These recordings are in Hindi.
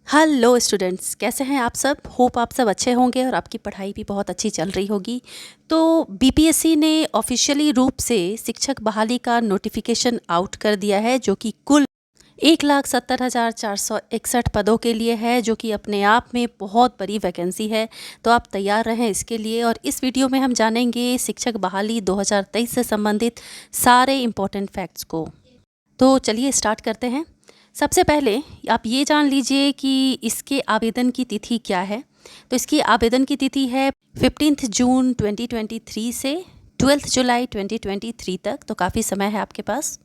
हेलो स्टूडेंट्स, कैसे हैं आप सब। होप आप सब अच्छे होंगे और आपकी पढ़ाई भी बहुत अच्छी चल रही होगी। तो बीपीएससी ने ऑफिशियली रूप से शिक्षक बहाली का नोटिफिकेशन आउट कर दिया है, जो कि कुल 1,70,461 पदों के लिए है, जो कि अपने आप में बहुत बड़ी वैकेंसी है। तो आप तैयार रहें इसके लिए। और इस वीडियो में हम जानेंगे शिक्षक बहाली 2023 से संबंधित सारे इम्पोर्टेंट फैक्ट्स को। तो चलिए स्टार्ट करते हैं। सबसे पहले आप ये जान लीजिए कि इसके आवेदन की तिथि क्या है। तो इसकी आवेदन की तिथि है 15 जून 2023 से 12 जुलाई 2023 तक। तो काफ़ी समय है आपके पास।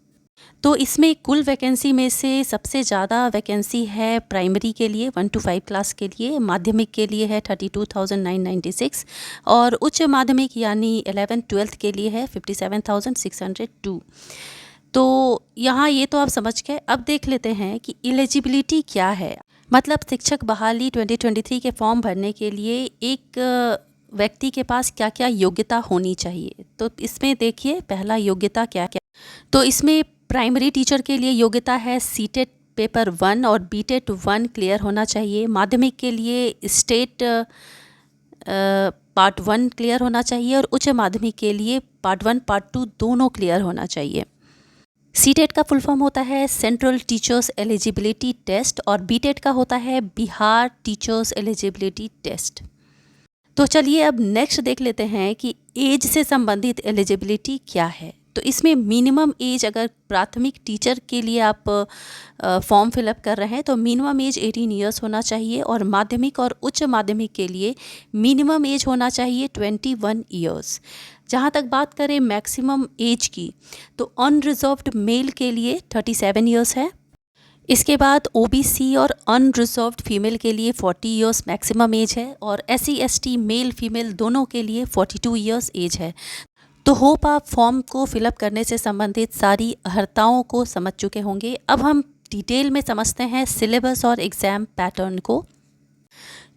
तो इसमें कुल वैकेंसी में से सबसे ज़्यादा वैकेंसी है प्राइमरी के लिए 1 to 5 क्लास के लिए, माध्यमिक के लिए है 32,996 और उच्च माध्यमिक यानी 11th-12th के लिए है 57,602। तो यहाँ ये तो आप समझ गए। अब देख लेते हैं कि एलिजिबिलिटी क्या है, मतलब शिक्षक बहाली 2023 के फॉर्म भरने के लिए एक व्यक्ति के पास क्या क्या योग्यता होनी चाहिए। तो इसमें देखिए पहला योग्यता क्या क्या। तो इसमें प्राइमरी टीचर के लिए योग्यता है सीटेट पेपर 1 और बीटेट 1 क्लियर होना चाहिए। माध्यमिक के लिए स्टेट पार्ट 1 क्लियर होना चाहिए और उच्च माध्यमिक के लिए पार्ट 1 पार्ट 2 दोनों क्लियर होना चाहिए। सीटेट का फुल फॉर्म होता है सेंट्रल टीचर्स एलिजिबिलिटी टेस्ट और बीटेट का होता है बिहार टीचर्स एलिजिबिलिटी टेस्ट। तो चलिए अब नेक्स्ट देख लेते हैं कि एज से संबंधित एलिजिबिलिटी क्या है। तो इसमें मिनिमम एज, अगर प्राथमिक टीचर के लिए आप फॉर्म फिलअप कर रहे हैं तो मिनिमम एज 18 ईयर्स होना चाहिए और माध्यमिक और उच्च माध्यमिक के लिए मिनिमम एज होना चाहिए 21 ईयर्स। जहाँ तक बात करें मैक्सिमम एज की, तो अनरिजर्व्ड मेल के लिए 37 ईयर्स है। इसके बाद ओबीसी और अनरिजर्व्ड फीमेल के लिए 40 ईयर्स मैक्सिमम एज है और एससी एसटी मेल फीमेल दोनों के लिए 42 ईयर्स एज है। तो होप आप फॉर्म को फिलअप करने से संबंधित सारी अर्हताओं को समझ चुके होंगे। अब हम डिटेल में समझते हैं सिलेबस और एग्ज़ाम पैटर्न को।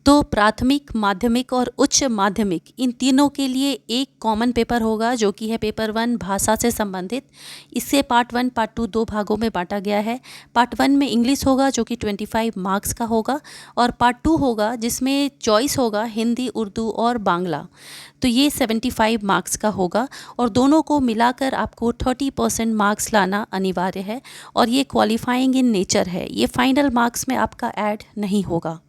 तो प्राथमिक, माध्यमिक और उच्च माध्यमिक इन तीनों के लिए एक कॉमन पेपर होगा, जो कि है पेपर 1 भाषा से संबंधित। इससे पार्ट 1 पार्ट 2 दो भागों में बांटा गया है। पार्ट 1 में इंग्लिश होगा जो कि 25 मार्क्स का होगा और पार्ट 2 होगा जिसमें चॉइस होगा हिंदी, उर्दू और बांग्ला। तो ये 75 मार्क्स का होगा और दोनों को मिलाकर आपको 30% मार्क्स लाना अनिवार्य है और ये क्वालिफाइंग इन नेचर है, ये फाइनल मार्क्स में आपका ऐड नहीं होगा।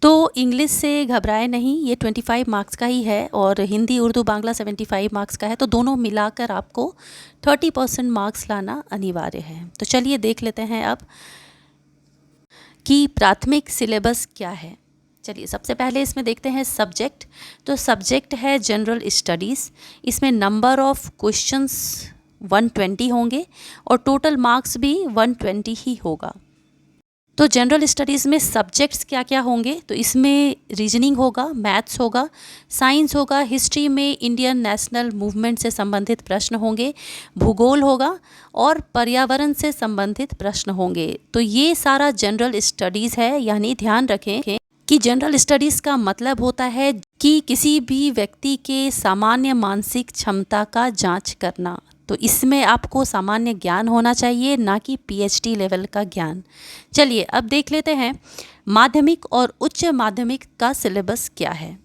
तो इंग्लिश से घबराए नहीं, ये 25 मार्क्स का ही है और हिंदी, उर्दू, बांग्ला 75 मार्क्स का है। तो दोनों मिलाकर आपको 30% मार्क्स लाना अनिवार्य है। तो चलिए देख लेते हैं अब कि प्राथमिक सिलेबस क्या है। चलिए सबसे पहले इसमें देखते हैं सब्जेक्ट। तो सब्जेक्ट है जनरल स्टडीज़। इसमें नंबर ऑफ क्वेश्चंस 120 होंगे और टोटल मार्क्स भी 120 ही होगा। तो जनरल स्टडीज़ में सब्जेक्ट्स क्या क्या होंगे, तो इसमें रीजनिंग होगा, मैथ्स होगा, साइंस होगा, हिस्ट्री में इंडियन नेशनल मूवमेंट से संबंधित प्रश्न होंगे, भूगोल होगा और पर्यावरण से संबंधित प्रश्न होंगे। तो ये सारा जनरल स्टडीज़ है। यानी ध्यान रखें कि जनरल स्टडीज़ का मतलब होता है कि किसी भी व्यक्ति के सामान्य मानसिक क्षमता का जाँच करना। तो इसमें आपको सामान्य ज्ञान होना चाहिए, ना कि पीएचडी लेवल का ज्ञान। चलिए अब देख लेते हैं माध्यमिक और उच्च माध्यमिक का सिलेबस क्या है।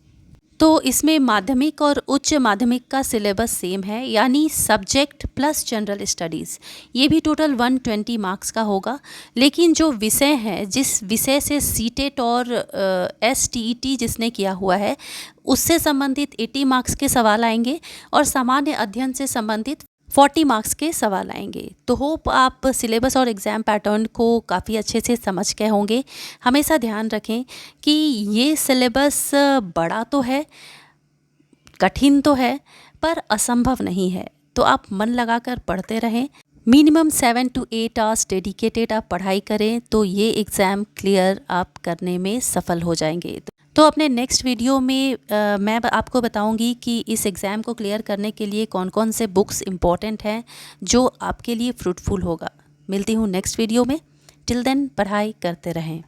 तो इसमें माध्यमिक और उच्च माध्यमिक का सिलेबस सेम है, यानी सब्जेक्ट प्लस जनरल स्टडीज़। ये भी टोटल 120 मार्क्स का होगा। लेकिन जो विषय है, जिस विषय से सीटेट और एसटीईटी जिसने किया हुआ है उससे संबंधित 80 मार्क्स के सवाल आएंगे और सामान्य अध्ययन से संबंधित 40 मार्क्स के सवाल आएंगे। तो होप आप सिलेबस और एग्ज़ाम पैटर्न को काफ़ी अच्छे से समझ गए होंगे। हमेशा ध्यान रखें कि ये सिलेबस बड़ा तो है, कठिन तो है, पर असंभव नहीं है। तो आप मन लगाकर पढ़ते रहें। मिनिमम 7 to 8 आवर्स डेडिकेटेड आप पढ़ाई करें तो ये एग्ज़ाम क्लियर आप करने में सफल हो जाएंगे। तो अपने नेक्स्ट वीडियो में मैं आपको बताऊंगी कि इस एग्ज़ाम को क्लियर करने के लिए कौन कौन से बुक्स इम्पॉर्टेंट हैं जो आपके लिए फ्रूटफुल होगा। मिलती हूँ नेक्स्ट वीडियो में। टिल देन पढ़ाई करते रहें।